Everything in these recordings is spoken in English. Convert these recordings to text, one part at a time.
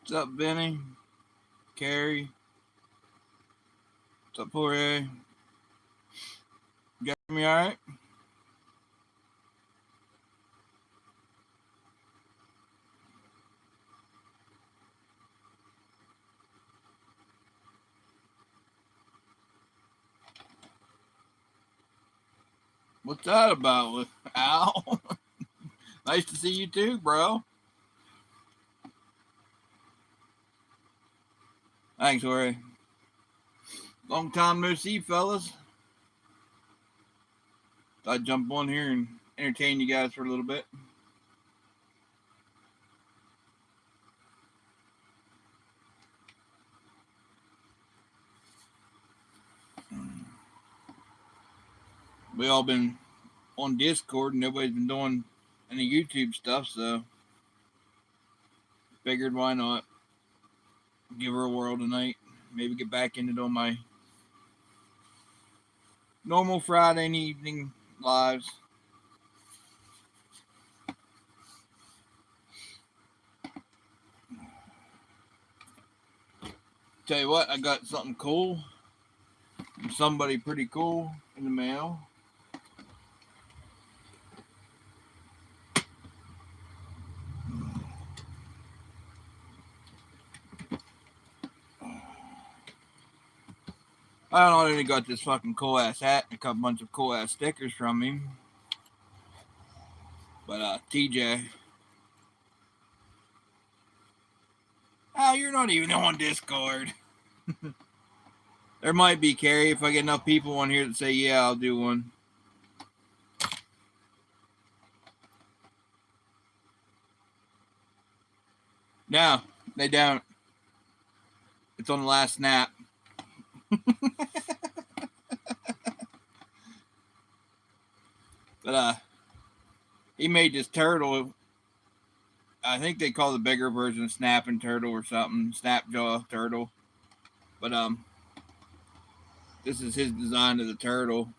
What's up, Benny? Carrie? What's up, Jorge? You got me all right? What's that about, Al? Nice to see you too, bro. Thanks, Jorge. Long time no see, fellas. Thought I'd jump on here and entertain you guys for a little bit. We all been on Discord and nobody's been doing any YouTube stuff, so figured why not give her a whirl tonight. Maybe get back into it on my normal Friday evening lives. Tell you what, I got something cool from somebody pretty cool in the mail. I don't know, I only got this fucking cool ass hat and a couple bunch of cool ass stickers from him. But TJ, you're not even on Discord. There might be, Carrie, if I get enough people on here that say yeah, I'll do one. No, they don't. It's on the last snap. But he made this turtle. I think they call the bigger version snapping turtle or something, snapjaw turtle. But this is his design of the turtle,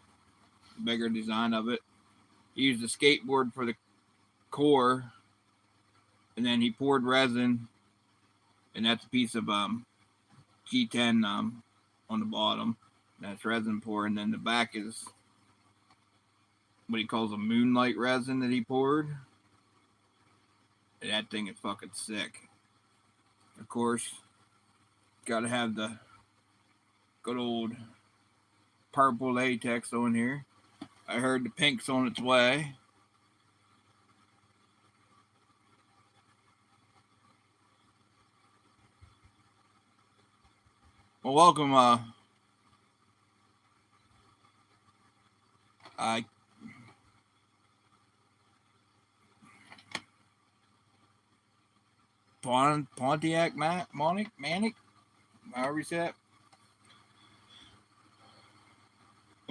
the bigger design of it. He used a skateboard for the core, and then he poured resin, and that's a piece of G10 on the bottom. That's resin pour, and then the back is what he calls a moonlight resin that he poured. And that thing is fucking sick. Of course, gotta have the good old purple latex on here. I heard the pink's on its way. Well, welcome, I Pontiac Manic, however you say it.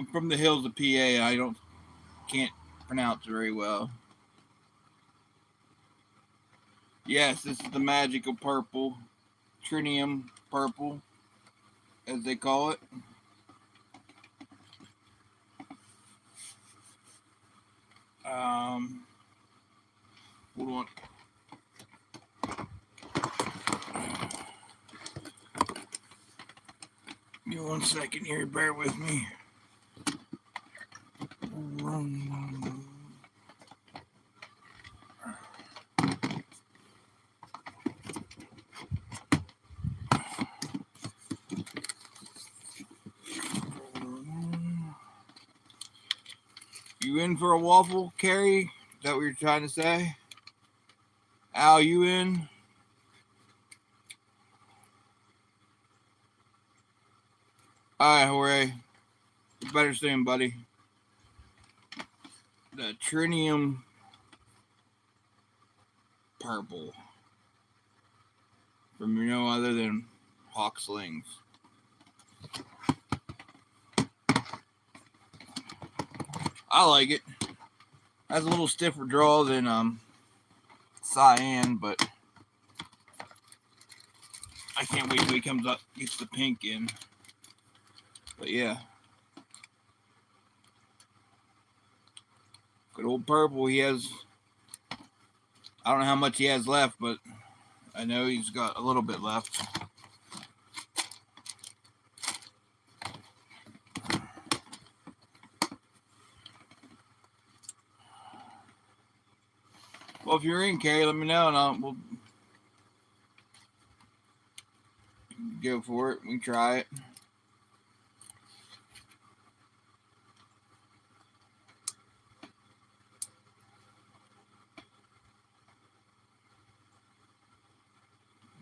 I'm from the hills of PA. I can't pronounce very well. Yes, this is the magical purple, trinium purple, as they call it. Hold on. Give me 1 second here. Bear with me. You in for a waffle, Carrie? Is that what you're trying to say? Al, you in? Alright, Jorge. You better soon, buddy. The trinium purple. From no other than Hawk Slings. I like it. Has a little stiffer draw than cyan, but I can't wait till he comes up, gets the pink in. But yeah. Good old purple. He has, I don't know how much he has left, but I know he's got a little bit left. Well, if you're in, Carrie, let me know, and we'll go for it. We can try it.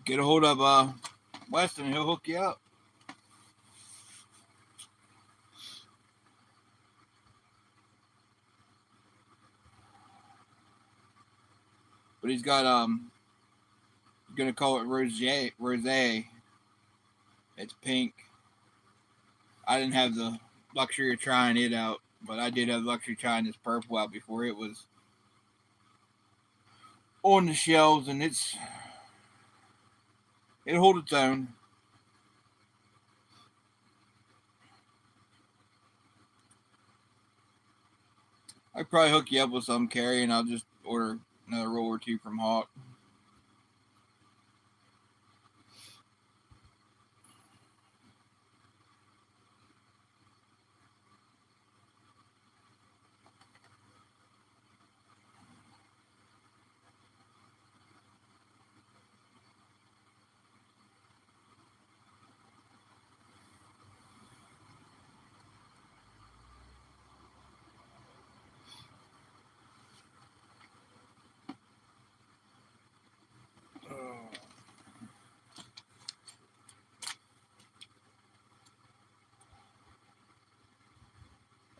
Get a hold of Weston, he'll hook you up. But he's got he's gonna call it rose. It's pink. I didn't have the luxury of trying it out, but I did have the luxury of trying this purple out before it was on the shelves, and it'll hold its own. I'd probably hook you up with some, Carrie, and I'll just order another roll or two from Hawk.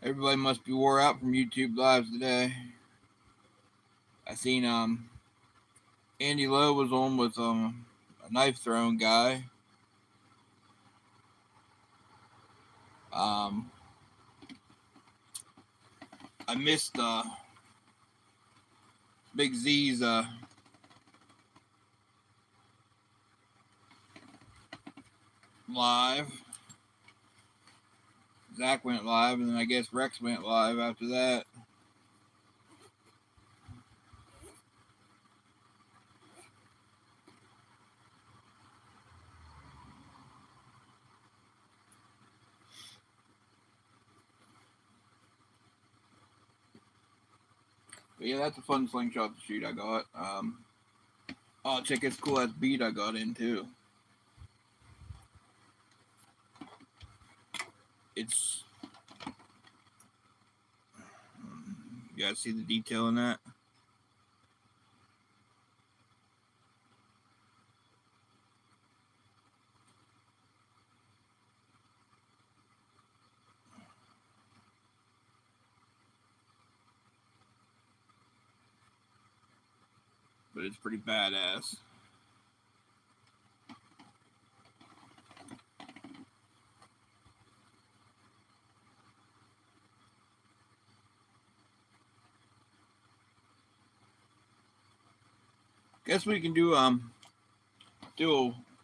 Everybody must be wore out from YouTube lives today. I seen Andy Lowe was on with a knife throwing guy. I missed Big Z's live. Zach went live, and then I guess Rex went live after that. But yeah, that's a fun slingshot to shoot I got. Oh, check this cool ass bead I got in too. It's, you guys see the detail in that? But it's pretty badass. Guess we can do a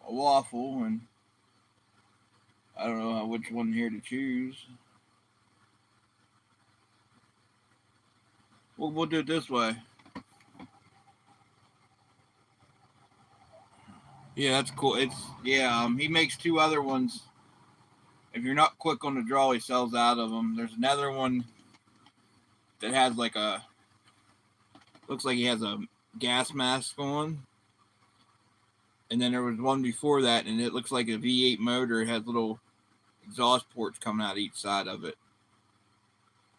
waffle, and I don't know which one here to choose. We'll do it this way. Yeah, that's cool. He makes two other ones. If you're not quick on the draw, he sells out of them. There's another one that has looks like he has a gas mask on. And then there was one before that, and it looks like a V8 motor. It has little exhaust ports coming out each side of it.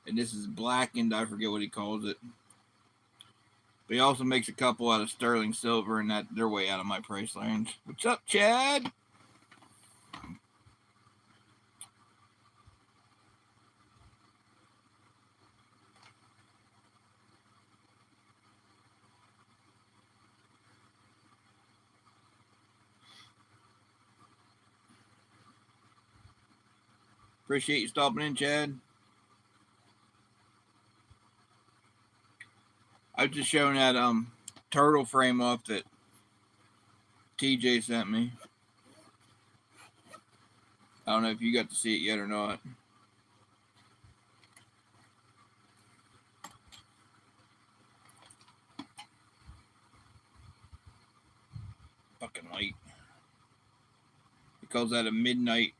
And this is blackened. I forget what he calls it. But he also makes a couple out of sterling silver, and they're way out of my price range. What's up, Chad? Appreciate you stopping in, Chad. I was just showing that turtle frame off that TJ sent me. I don't know if you got to see it yet or not. fucking light. He calls that a midnight,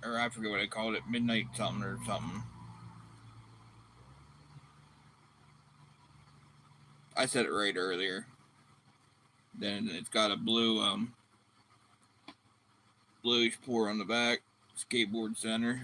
or I forget what I called it, midnight something or something. I said it right earlier. Then it's got a bluish pour on the back, skateboard center.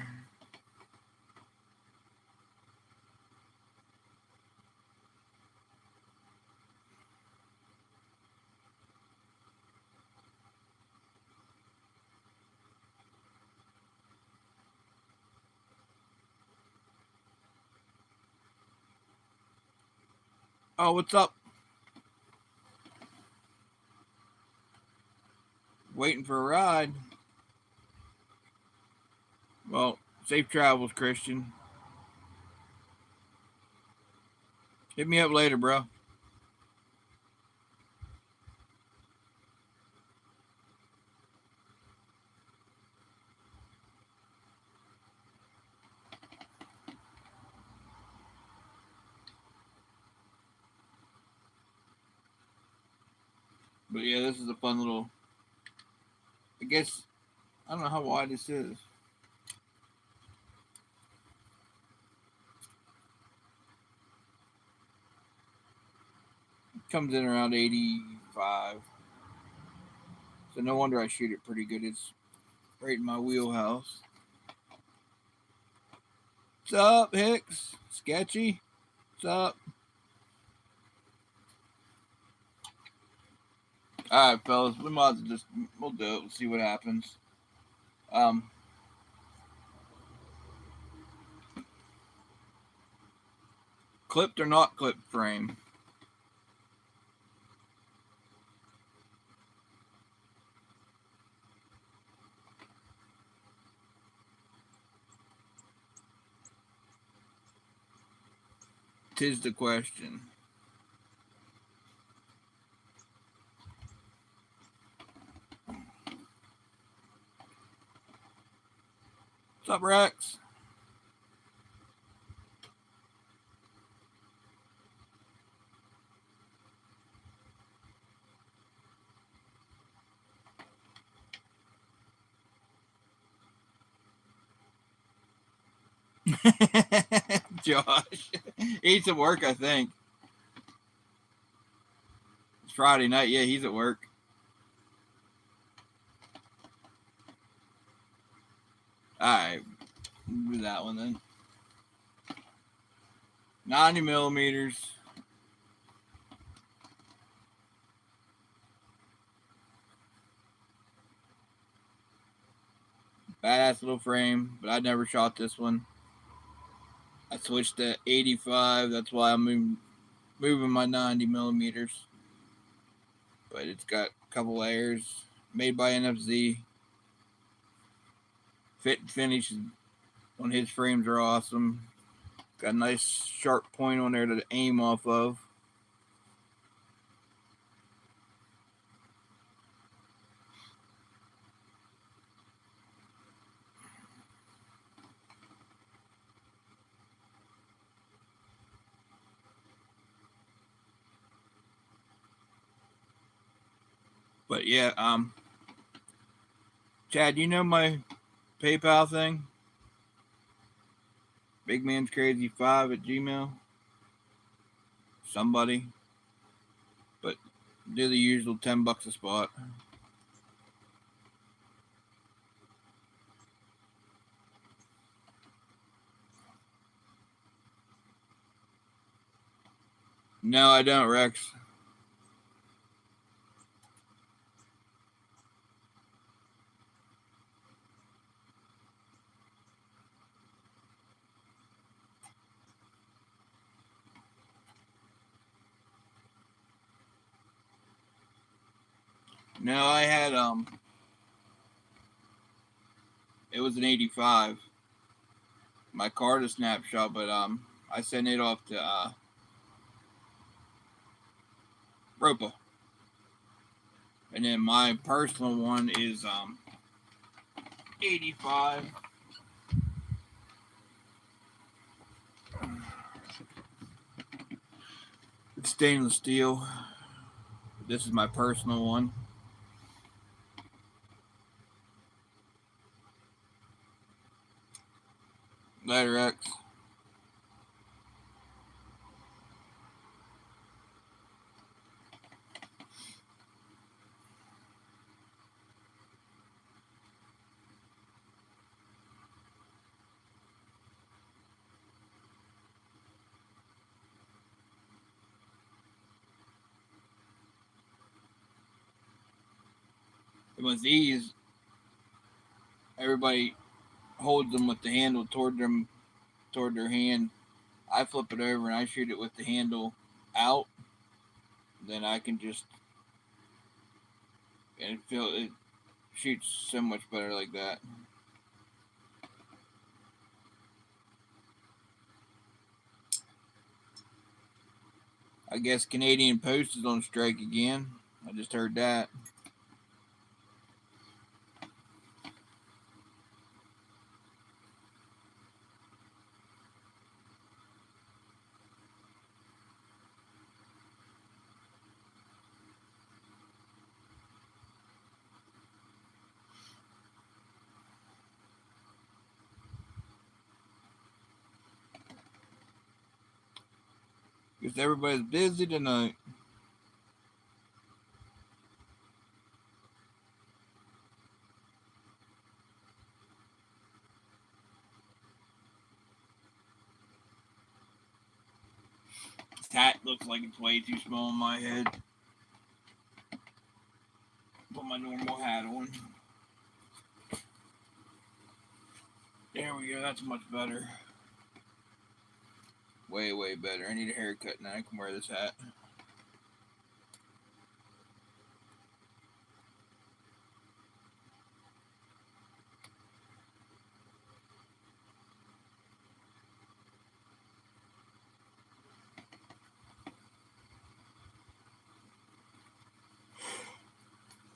Oh, what's up? Waiting for a ride. Well, safe travels, Christian. Hit me up later, bro. But yeah, this is a fun little. I guess I don't know how wide this is. It comes in around 85. So no wonder I shoot it pretty good. It's right in my wheelhouse. What's up, Hicks? Sketchy? What's up? All right, fellas. We might as well we'll do it. We'll see what happens. Clipped or not clipped frame? Tis the question. What's up, Rex? Josh. He's at work, I think. It's Friday night. Yeah, he's at work. Alright. Do that one then. 90 millimeters. Badass little frame, but I never shot this one. I switched to 85. That's why I'm moving my 90 millimeters. But it's got a couple layers. Made by NFZ. Fit and finish on his frames are awesome. Got a nice sharp point on there to aim off of. But yeah, Chad, you know my PayPal thing? BigMan'sCrazy5 at Gmail. Somebody. But do the usual $10 a spot. No, I don't, Rex. No, I had it was an 85. My card a snapshot, but I sent it off to Ropa. And then my personal one is 85. It's stainless steel. This is my personal one. And with these, everybody holds them with the handle toward their hand. I flip it over and I shoot it with the handle out. Then I can just and feel it shoots so much better like that. I guess Canadian Post is on strike again. I just heard that. Guess everybody's busy tonight. This hat looks like it's way too small on my head. Put my normal hat on. There we go. That's much better. Way, way better. I need a haircut now. I can wear this hat.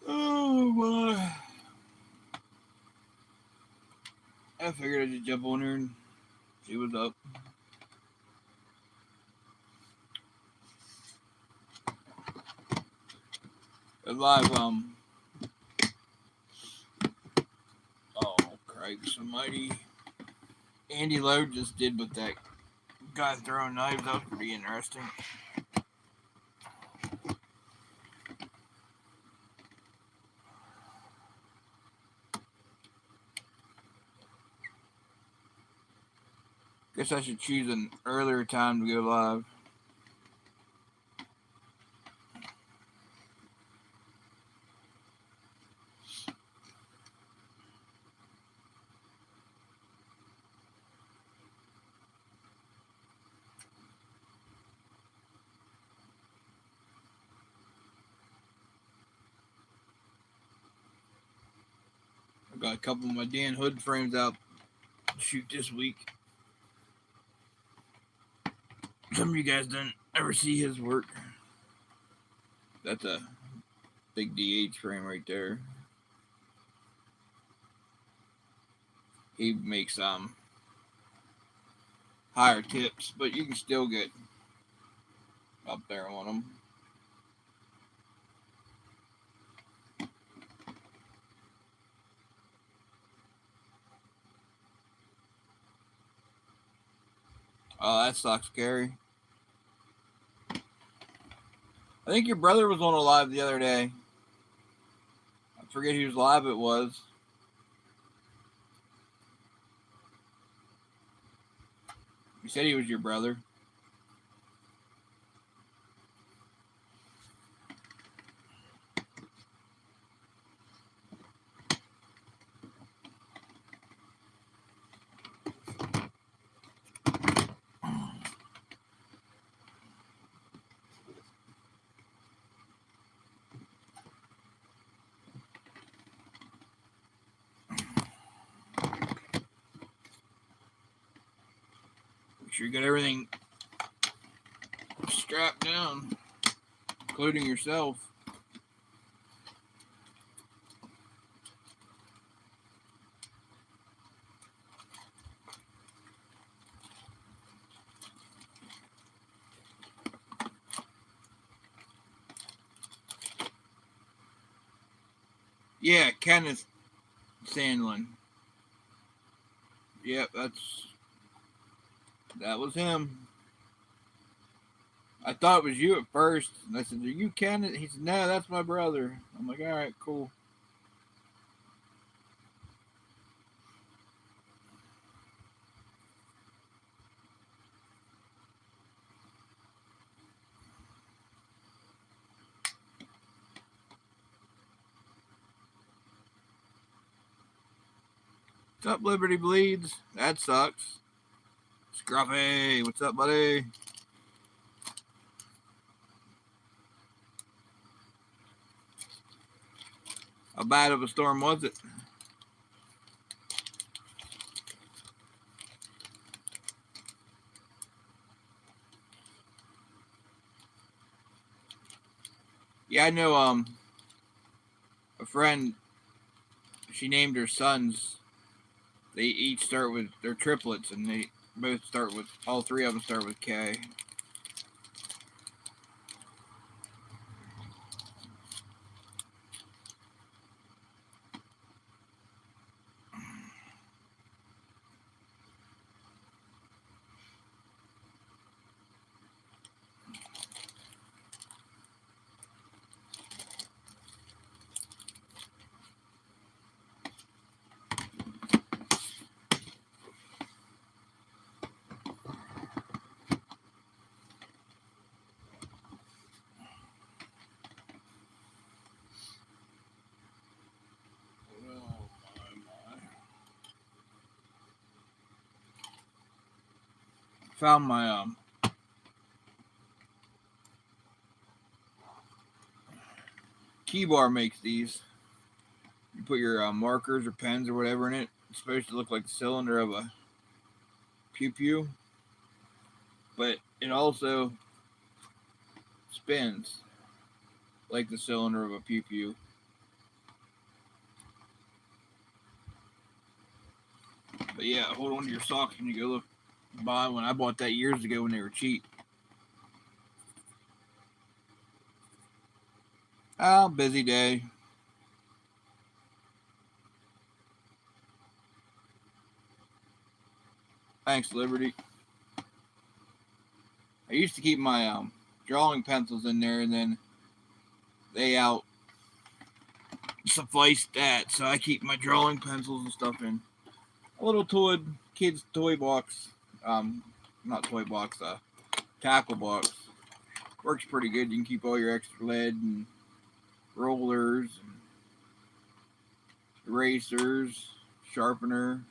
Oh my. I figured I'd just jump on her and see what's up. Live, oh, Christ almighty. Andy Lowe just did with that guy throwing knives. That was pretty interesting. Guess I should choose an earlier time to go live. I got a couple of my Dan Hood frames out to shoot this week. Some of you guys don't ever see his work. That's a big DH frame right there. He makes higher tips, but you can still get up there on them. Oh, that sucks, Gary. I think your brother was on a live the other day. I forget whose live it was. You said he was your brother. Make sure you got everything strapped down, including yourself. Yeah, Kenneth Sandlin. Yep, that was him. I thought it was you at first, and I said, "Are you Kenneth?" He said, "No, that's my brother." I'm like, "All right, cool." What's up, Liberty Bleeds? That sucks. Scruffy, what's up, buddy? How bad of a storm was it? Yeah, I know a friend, she named her sons. They each start with, they're triplets, and they both start with, all three of them start with K. Found my Key Bar makes these. You put your markers or pens or whatever in it. It's supposed to look like the cylinder of a pew pew, but it also spins like the cylinder of a pew pew. But yeah, hold on to your socks when you go look buy one. I bought that years ago when they were cheap. Oh, busy day. Thanks, Liberty. I used to keep my drawing pencils in there, and then they out suffice that, so I keep my drawing pencils and stuff in a little kid's toy box. Not toy box, tackle box. Works pretty good. You can keep all your extra lead and rollers, and erasers, sharpener.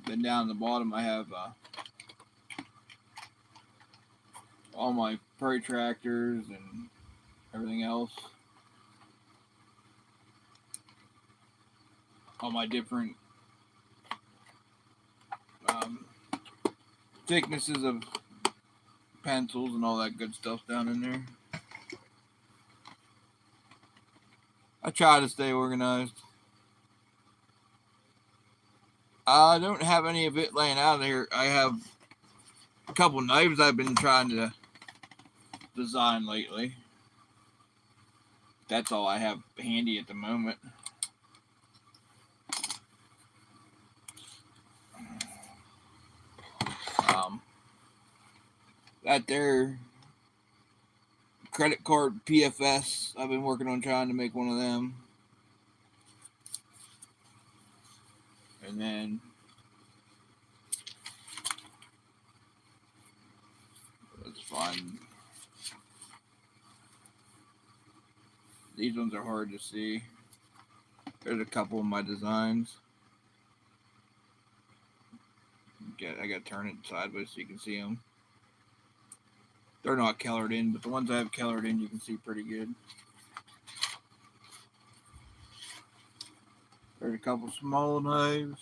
Then down the bottom, I have all my protractors and everything else. All my different thicknesses of pencils and all that good stuff down in there. I try to stay organized. I don't have any of it laying out there. I have a couple knives I've been trying to design lately. That's all I have handy at the moment. That there credit card PFS, I've been working on trying to make one of them. And then let's find, these ones are hard to see. There's a couple of my designs. I got to turn it sideways so you can see them. They're not colored in, but the ones I have colored in, you can see pretty good. There's a couple small knives.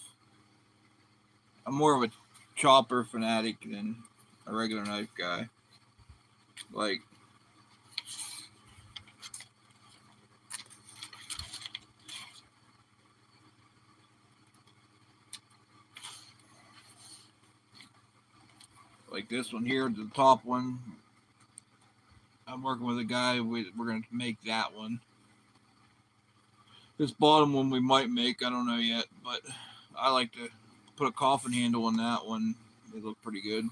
I'm more of a chopper fanatic than a regular knife guy. Like this one here, the top one. I'm working with a guy. We're going to make that one. This bottom one we might make. I don't know yet, but I like to put a coffin handle on that one. They look pretty good.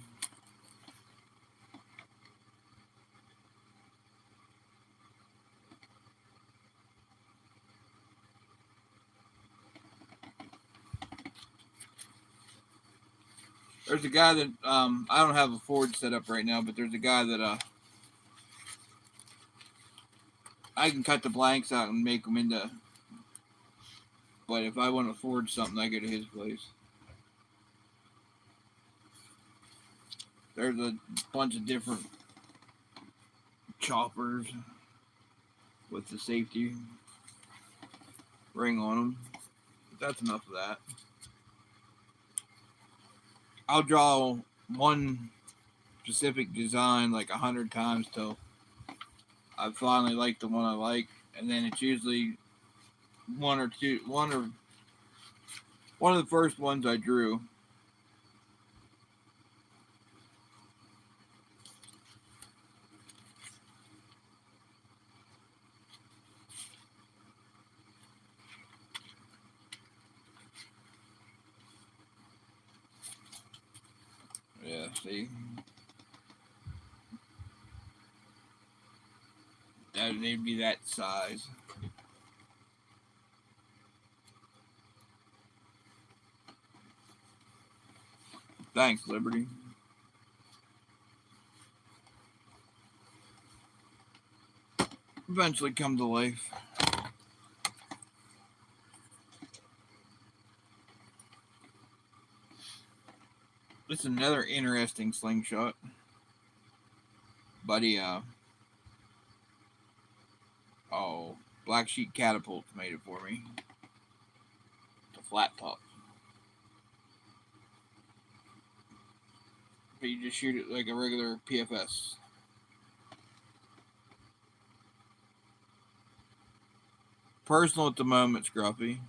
There's a guy that I don't have a forge set up right now, but there's a guy that I can cut the blanks out and make them into But if I want to forge something, I go to his place. There's a bunch of different choppers with the safety ring on them. But that's enough of that. I'll draw one specific design like 100 times till I finally like the one I like, and then it's usually one of the first ones I drew. Yeah, see? That they'd be that size. Thanks, Liberty. Eventually come to life. This is another interesting slingshot. Buddy, Black Sheep Catapults made it for me. It's a flat top. But you just shoot it like a regular PFS. Personal at the moment, Scruffy.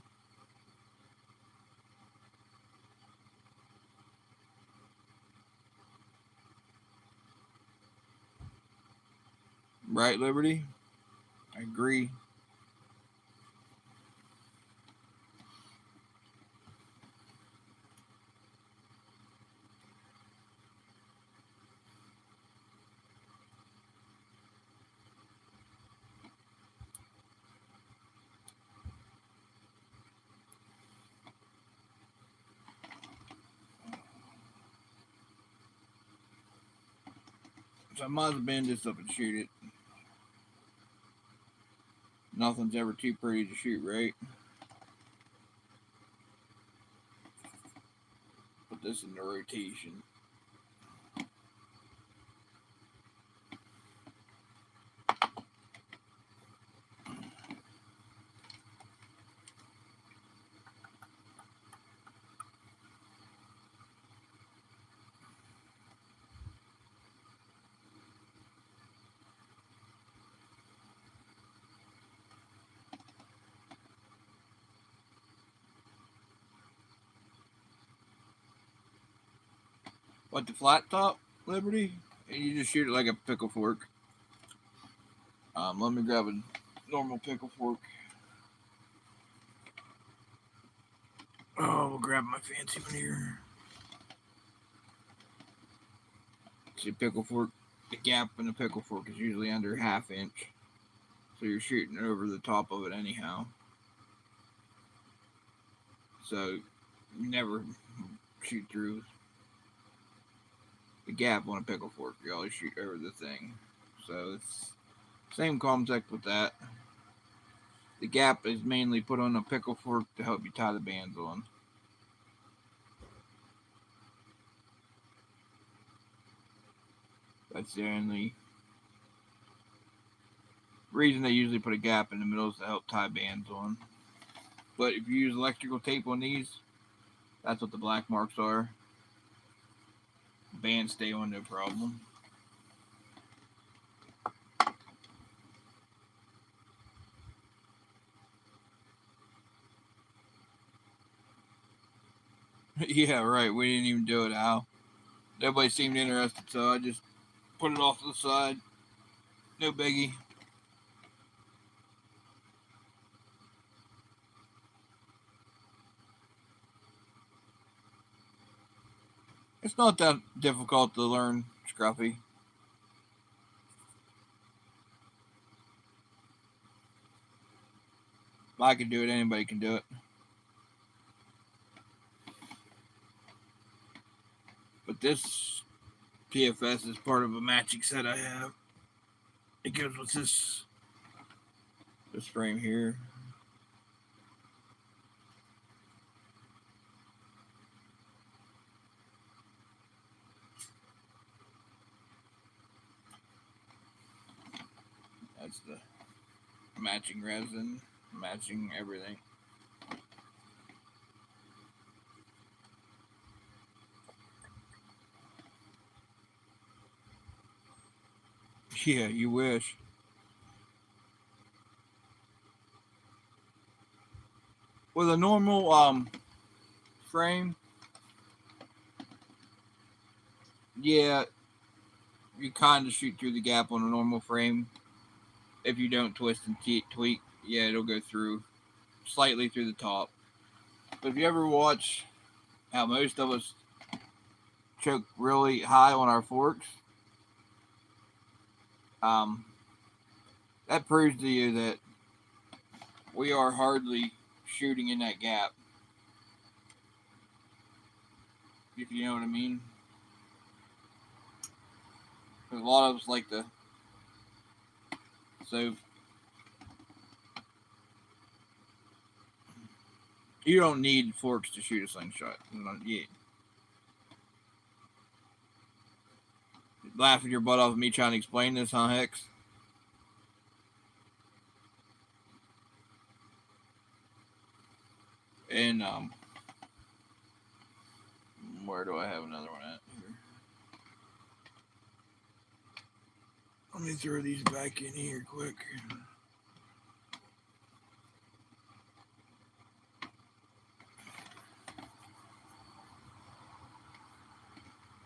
Right, Liberty? I agree. So I might as well bend this up and shoot it. Nothing's ever too pretty to shoot, right? Put this in the rotation. What, the flat top, Liberty? And you just shoot it like a pickle fork. Let me grab a normal pickle fork. Oh, we'll grab my fancy one here. See, pickle fork, the gap in the pickle fork is usually under a ½ inch. So you're shooting over the top of it anyhow. So you never shoot through the gap on a pickle fork. You always shoot over the thing. So it's same concept with that. The gap is mainly put on a pickle fork to help you tie the bands on. That's the only reason they usually put a gap in the middle is to help tie bands on. But if you use electrical tape on these, that's what the black marks are. Bands stay on, no problem. Yeah, right. We didn't even do it, Al. Nobody seemed interested, so I just put it off to the side. No biggie. It's not that difficult to learn, Scruffy. If I can do it, anybody can do it. But this PFS is part of a matching set I have. It goes with this frame here. That's the matching resin, matching everything. Yeah, you wish. With a normal frame, yeah, you kind of shoot through the gap on a normal frame. If you don't twist and tweak, yeah, it'll go through slightly through the top. But if you ever watch how most of us choke really high on our forks, um, that proves to you that we are hardly shooting in that gap. If you know what I mean. Because a lot of us like to. So you don't need forks to shoot a slingshot. Yeah. Laughing your butt off at me trying to explain this, huh, Hex? And where do I have another one at here? Let me throw these back in here quick.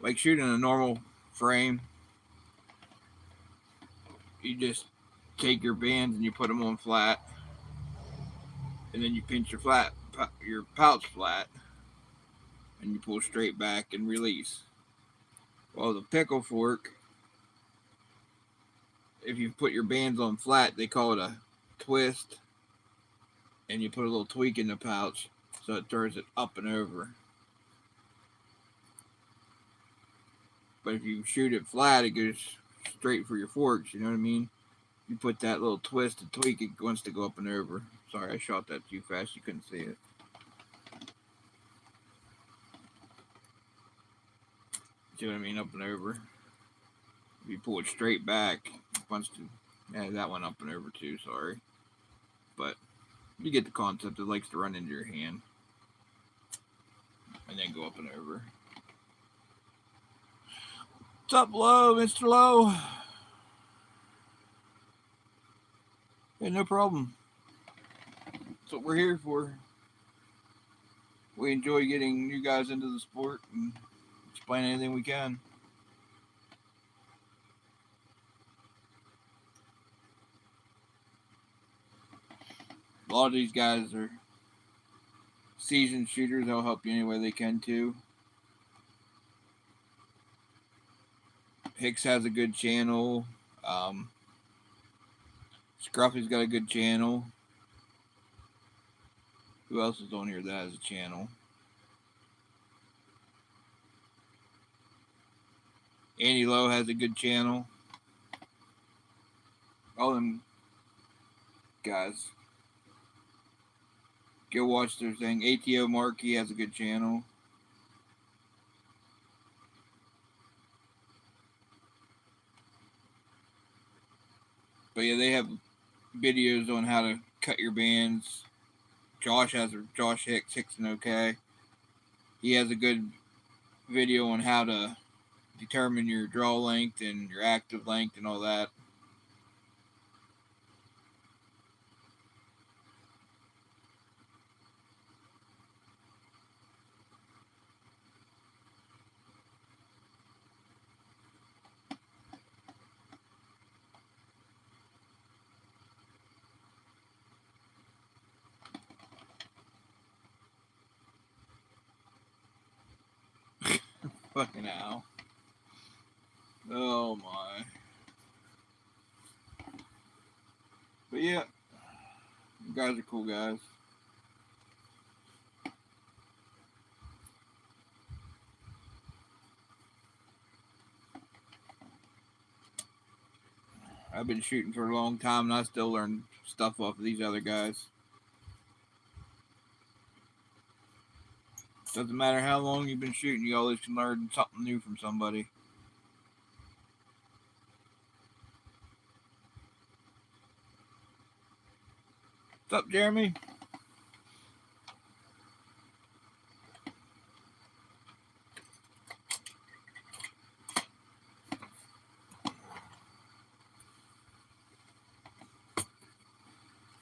Like shooting a normal frame, you just take your bands and you put them on flat, and then you pinch your pouch flat, and you pull straight back and release. Well, the pickle fork, if you put your bands on flat, they call it a twist, and you put a little tweak in the pouch so it throws it up and over. But if you shoot it flat, it goes straight for your forks, you know what I mean? You put that little twist and tweak, it wants to go up and over. Sorry, I shot that too fast, you couldn't see it. See what I mean? Up and over. If you pull it straight back, it wants to. Yeah, that one up and over too, sorry. But you get the concept. It likes to run into your hand and then go up and over. What's up, Low, Mr. Low? Yeah, no problem. That's what we're here for. We enjoy getting you guys into the sport and explain anything we can. A lot of these guys are seasoned shooters. They'll help you any way they can too. Hicks has a good channel. Scruffy's got a good channel. Who else is on here that has a channel? Andy Lowe has a good channel. All them guys. Go watch their thing. ATO Markey has a good channel. But yeah, they have videos on how to cut your bands. Josh Hicks, Hicks and OK. He has a good video on how to determine your draw length and your active length and all that. Fucking hell. Oh my. But yeah, you guys are cool guys. I've been shooting for a long time and I still learn stuff off of these other guys. Doesn't matter how long you've been shooting, you always can learn something new from somebody. What's up, Jeremy?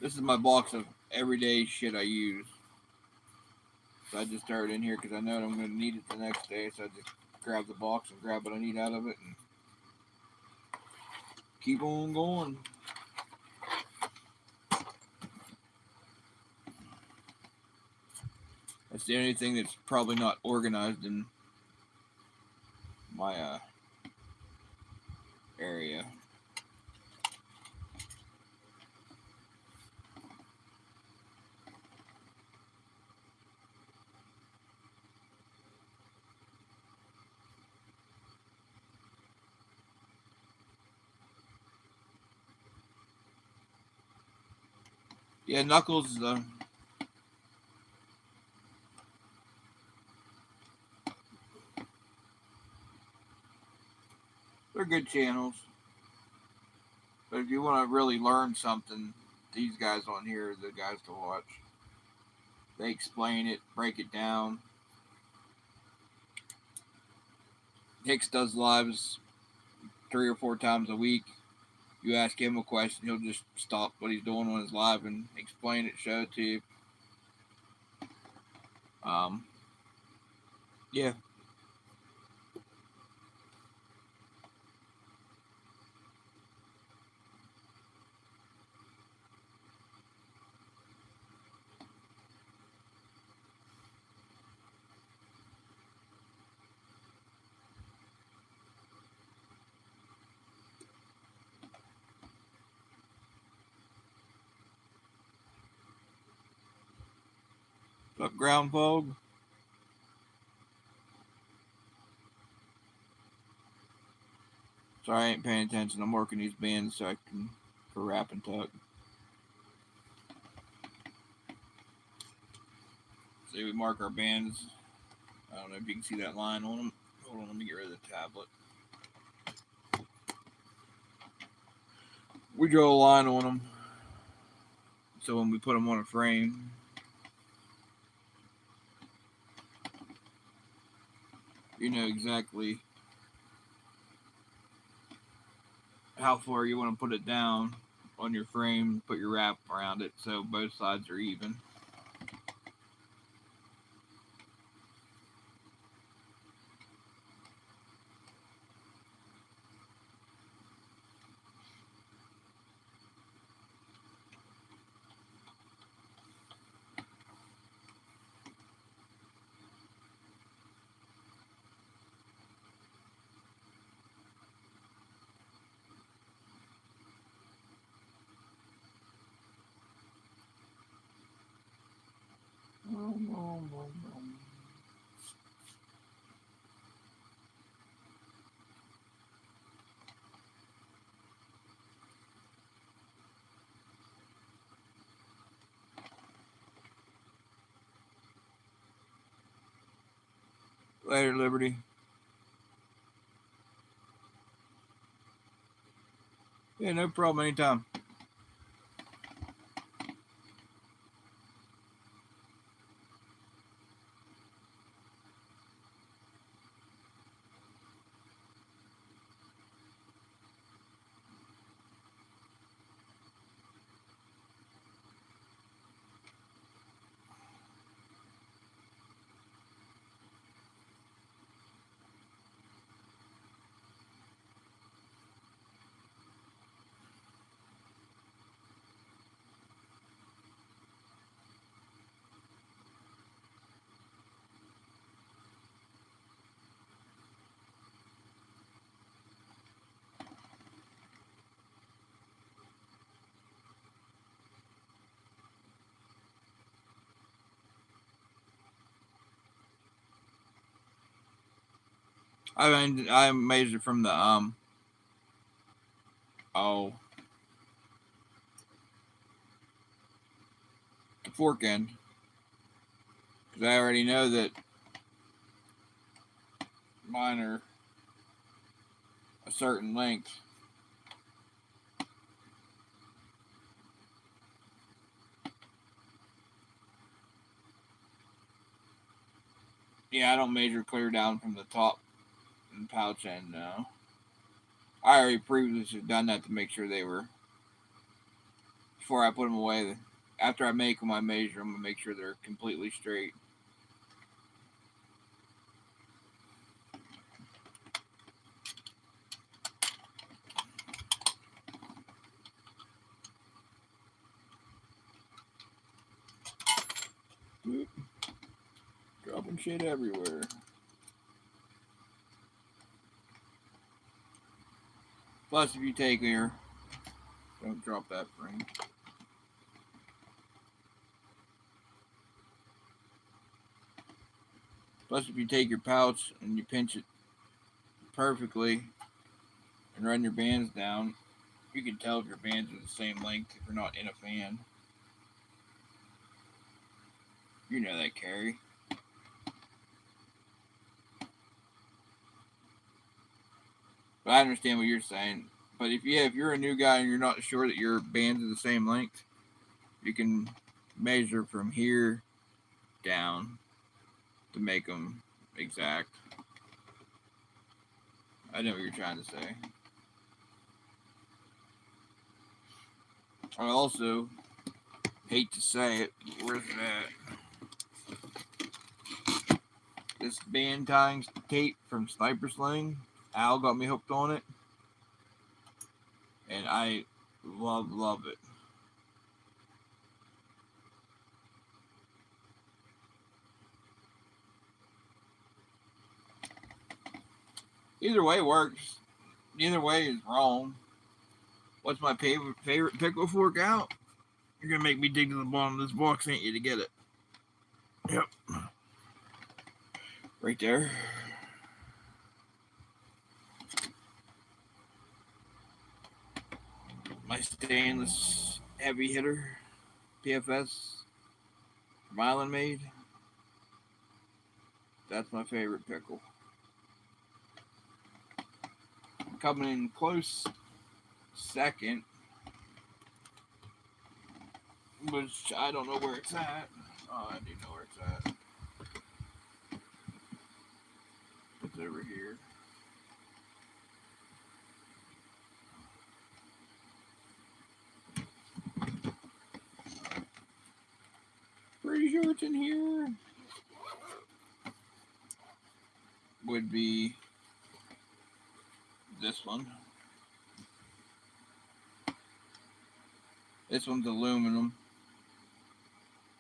This is my box of everyday shit I use. So I just throw it in here because I know I'm going to need it the next day. So I just grab the box and grab what I need out of it and keep on going. That's the only thing that's probably not organized in my area. Yeah, Knuckles. They're good channels. But if you want to really learn something, these guys on here are the guys to watch. They explain it, break it down. Hicks does lives 3 or 4 times a week. You ask him a question, he'll just stop what he's doing on his live and explain it, show it to you. Yeah. What's up, Ground Fog? Sorry, I ain't paying attention. I'm working these bands so I can for rap and talk. See, we mark our bands. I don't know if you can see that line on them. Hold on, let me get rid of the tablet. We draw a line on them. So when we put them on a frame, you know exactly how far you want to put it down on your frame, put your wrap around it so both sides are even. Later, Liberty. Yeah, no problem. Anytime. I measure from the the fork end because I already know that mine are a certain length. Yeah, I don't measure clear down from the top and pouch end now. I already previously done that to make sure they were before I put them away. After I make them, I measure them and make sure they're completely straight. Oop, dropping shit everywhere. Plus, if you take your, don't drop that frame. Plus, if you take your pouch and you pinch it perfectly and run your bands down, you can tell if your bands are the same length if you're not in a fan. You know that, Carrie. But I understand what you're saying. But if you're a new guy and you're not sure that your bands are the same length, you can measure from here down to make them exact. I know what you're trying to say. I also hate to say it. Where's that? This band tying tape from Sniper Sling. Al got me hooked on it, and I love it. Either way works. Either way is wrong. What's my favorite pickle fork out? You're gonna make me dig to the bottom of this box, ain't you, to get it? Yep. Right there. My stainless heavy hitter PFS from Island Made. That's my favorite pickle. Coming in close second, which I don't know where it's at. Oh, I do know where it's at. It's over here. Pretty sure it's in here. Would be this one. This one's aluminum,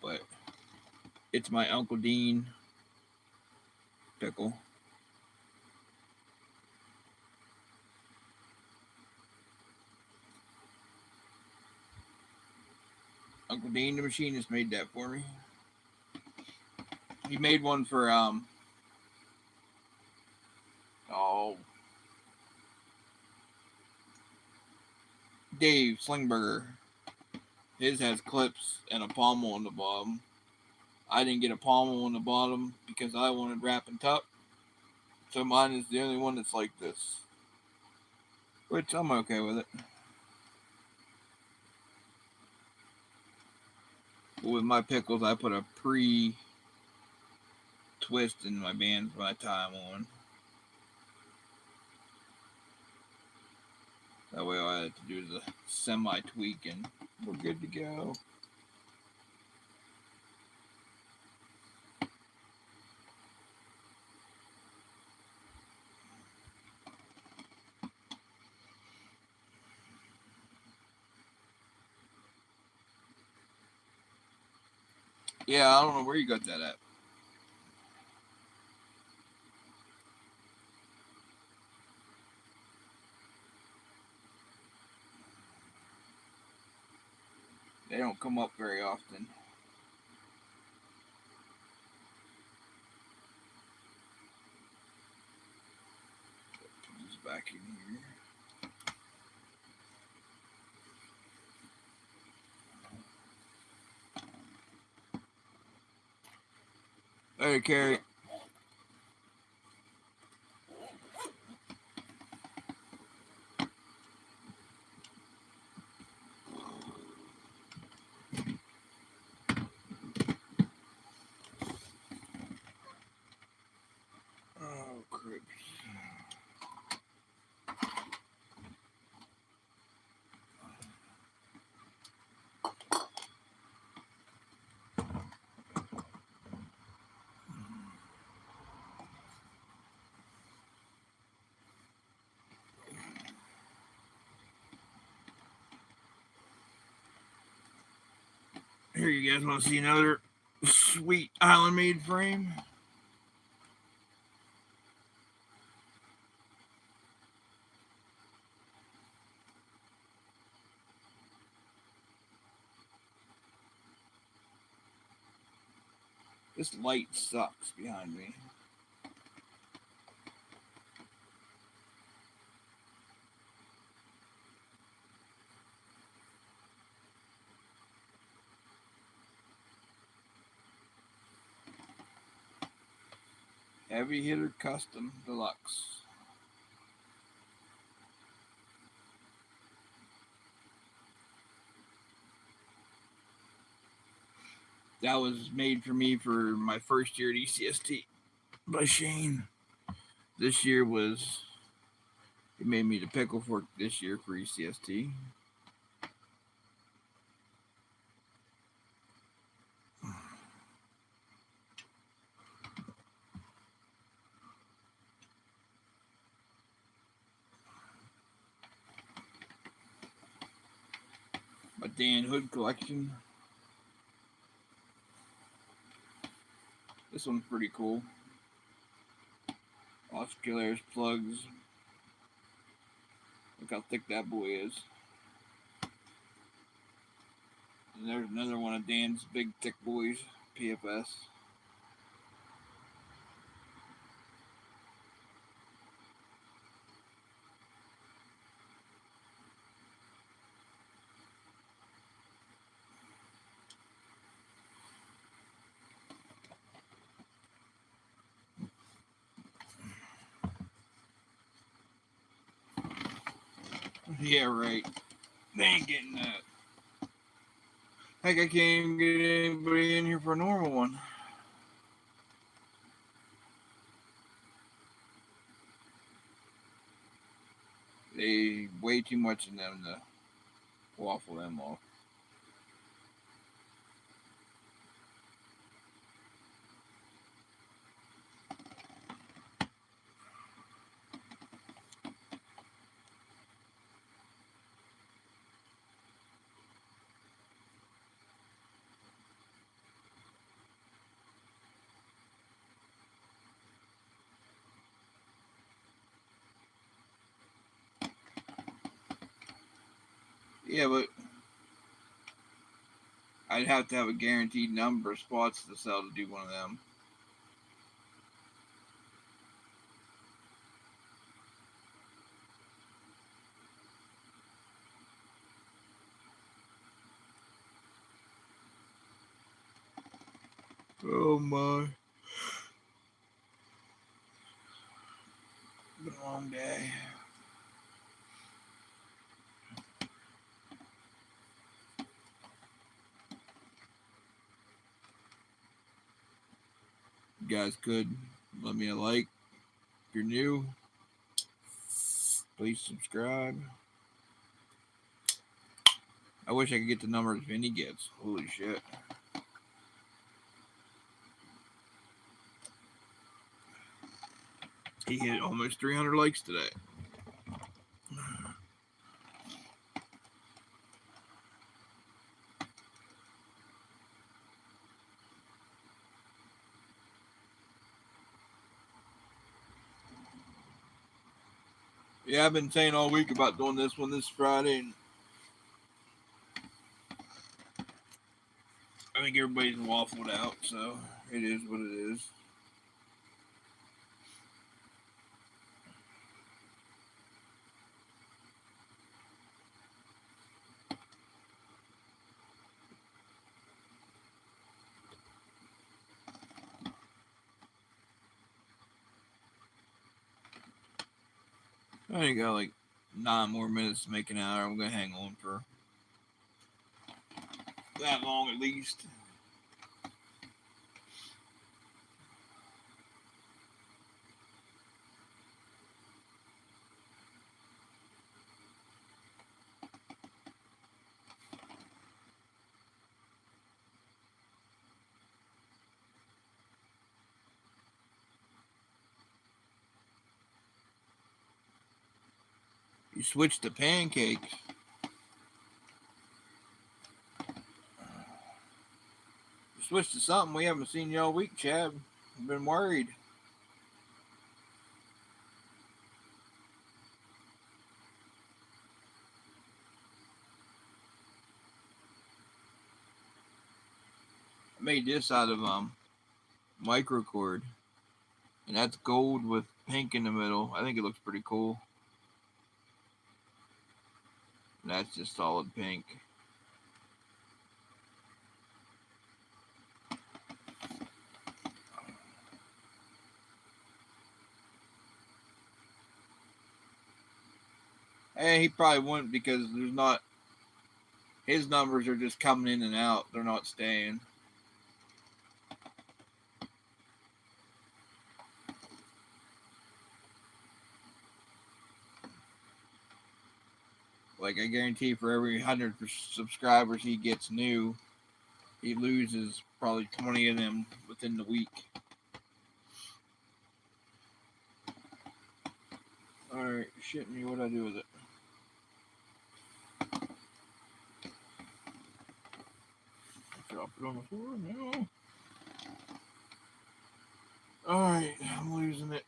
but it's my Uncle Dean pickle. Uncle Dean, the machinist, made that for me. He made one for Dave Slingberger. His has clips and a pommel on the bottom. I didn't get a pommel on the bottom because I wanted wrap and tuck. So mine is the only one that's like this. Which I'm okay with it. But with my pickles, I put a pre-twist in my bands when I tie them on. That way all I have to do is a semi-tweak and we're good to go. Yeah, I don't know where you got that at. They don't come up very often. Put this back in here. Hey, Carrie. Here, you guys want to see another sweet Island made frame? This light sucks behind me. Heavy Hitter Custom Deluxe. That was made for me for my first year at ECST by Shane. This year was, he made me the pickle fork this year for ECST. My Dan Hood collection. This one's pretty cool. Oscularis plugs. Look how thick that boy is. And there's another one of Dan's big thick boys, PFS. Yeah, right. They ain't getting that. Heck, I can't even get anybody in here for a normal one. They way too much in them to waffle them off. Yeah, but I'd have to have a guaranteed number of spots to sell to do one of them. Oh my. Been a long day. You guys could let me a like. If you're new, please subscribe. I wish I could get the numbers Vinny gets. Holy shit. He hit almost 300 likes today. Yeah, I've been saying all week about doing this one this Friday, and I think everybody's waffled out, so it is what it is. I only got like 9 more minutes to make an hour. I'm gonna hang on for that long at least. You switched to pancakes. Switch to something. We haven't seen you all week, Chad. I've been worried. I made this out of microcord, and that's gold with pink in the middle. I think it looks pretty cool. And that's just solid pink. And he probably wouldn't because there's not. His numbers are just coming in and out. They're not staying. Like I guarantee, for every 100 subscribers he gets new, he loses probably 20 of them within the week. All right, shit me. What do I do with it? Drop it on the floor now. Alright, I'm losing it.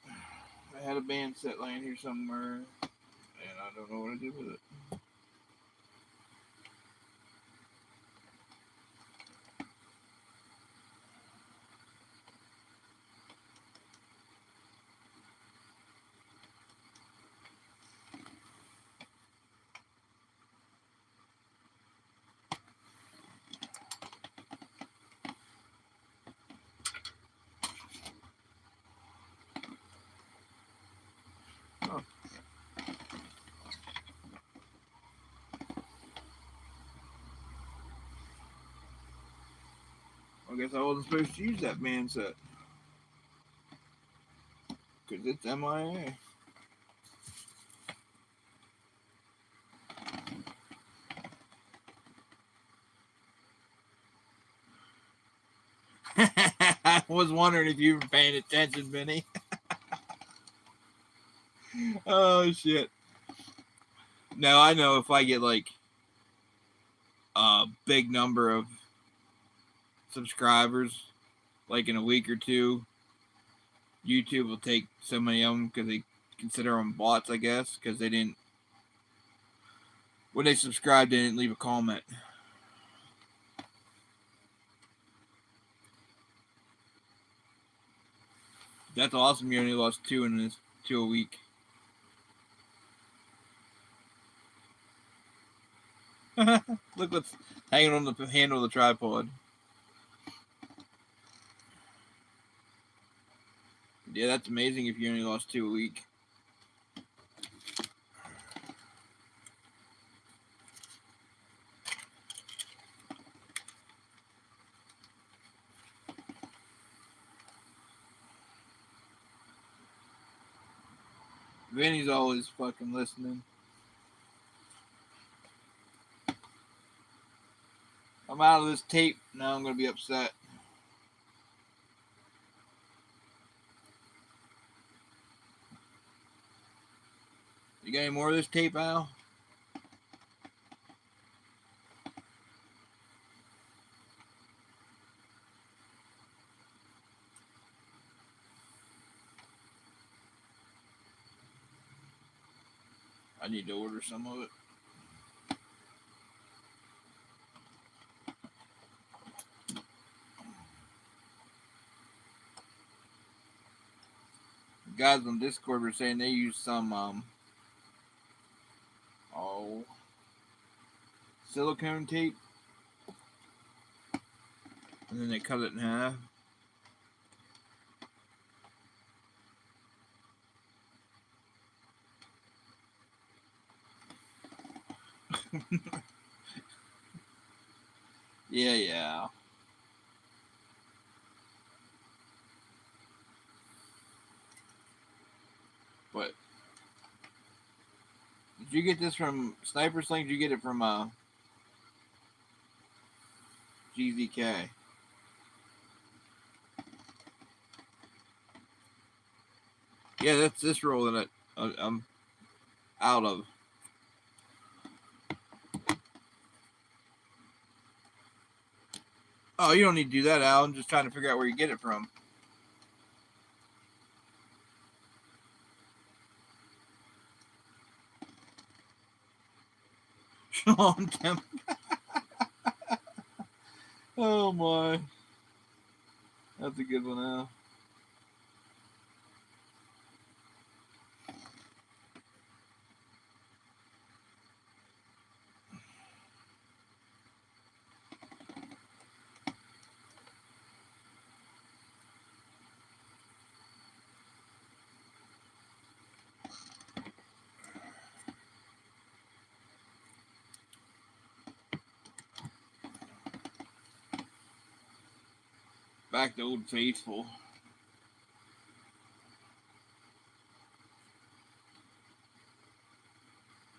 I had a band set laying here somewhere, and I don't know what to do with it. Oh. I guess I wasn't supposed to use that band set. Because it's MIA. I was wondering if you were paying attention, Benny. Oh, shit. Now, I know if I get like a big number of subscribers, like in a week or two, YouTube will take so many of them because they consider them bots, I guess, because they didn't, when they subscribed, they didn't leave a comment. That's awesome. You only lost two a week. Look what's hanging on the handle of the tripod. Yeah, that's amazing if you only lost two a week. Vinny's always fucking listening. I'm out of this tape. Now I'm going to be upset. You got any more of this tape, Al? I need to order some of it. Guys on Discord were saying they use some silicone tape, and then they cut it in half. Yeah. But did you get this from Sniper Sling? Did you get it from GZK? Yeah, that's this roll that I'm out of. Oh, you don't need to do that, Al. I'm just trying to figure out where you get it from. Sean Temp. Oh my. That's a good one, Al. Back to Old Faithful.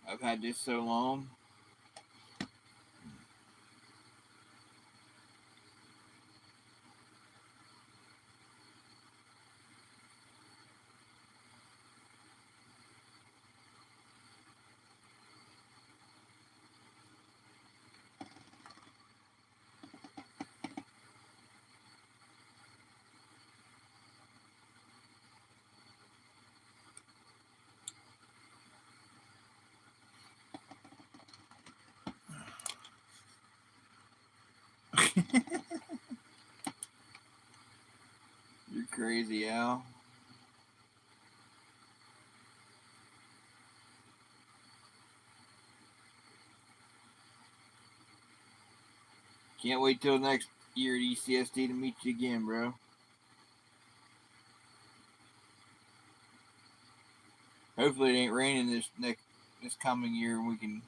I've had this so long. You're crazy, Al. Can't wait till next year at ECSD to meet you again, bro. Hopefully it ain't raining this coming year and we can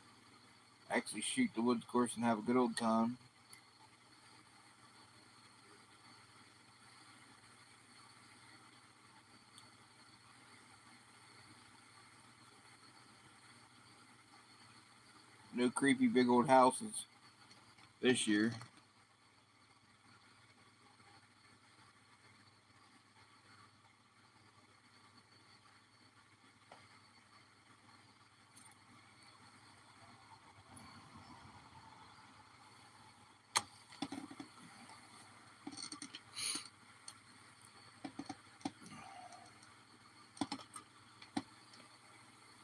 actually shoot the woods course and have a good old time. No creepy big old houses this year.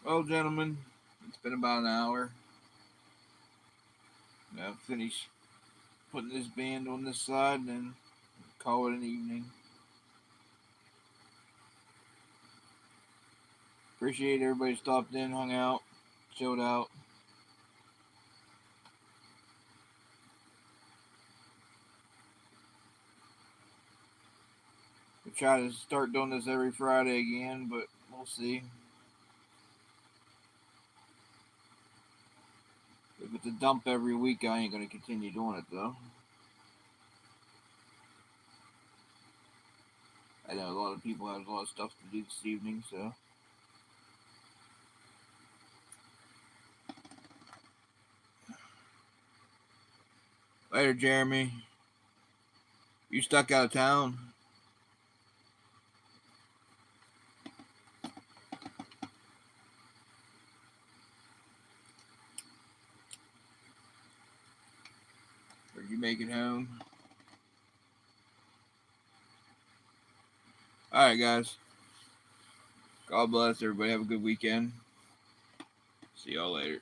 Well, gentlemen, it's been about an hour. I'll finish putting this band on this side and then call it an evening. Appreciate everybody stopped in, hung out, chilled out. We'll try to start doing this every Friday again, but we'll see. If it's a dump every week, I ain't going to continue doing it, though. I know a lot of people have a lot of stuff to do this evening, so. Later, Jeremy. You stuck out of town? Or did you make it home? Alright, guys. God bless everybody. Have a good weekend. See y'all later.